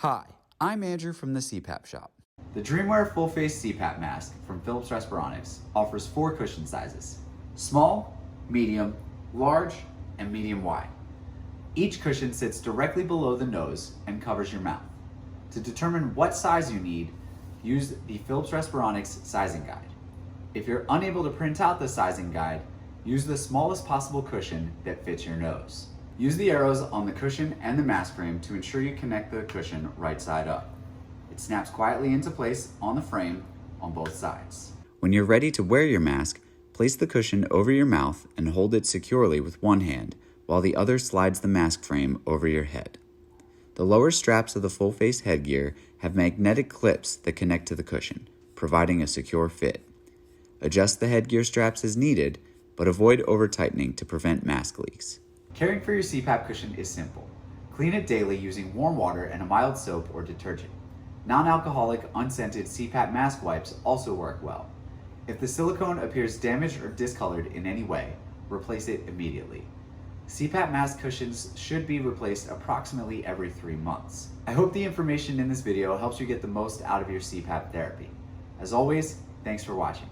Hi, I'm Andrew from the Cpap shop. The DreamWear Full Face Cpap mask from Philips Respironics offers 4 cushion sizes: small, medium, large, and medium wide. Each cushion sits directly below the nose and covers your mouth. To determine what size you need, use the Philips Respironics sizing guide. If you're unable to print out the sizing guide, use the smallest possible cushion that fits your nose. Use the arrows on the cushion and the mask frame to ensure you connect the cushion right side up. It snaps quietly into place on the frame on both sides. When you're ready to wear your mask, place the cushion over your mouth and hold it securely with one hand, while the other slides the mask frame over your head. The lower straps of the full face headgear have magnetic clips that connect to the cushion, providing a secure fit. Adjust the headgear straps as needed, but avoid over-tightening to prevent mask leaks. Caring for your Cpap cushion is simple. Clean it daily using warm water and a mild soap or detergent. Non-alcoholic, unscented Cpap mask wipes also work well. If the silicone appears damaged or discolored in any way, replace it immediately. Cpap mask cushions should be replaced approximately every 3 months. I hope the information in this video helps you get the most out of your Cpap therapy. As always, thanks for watching.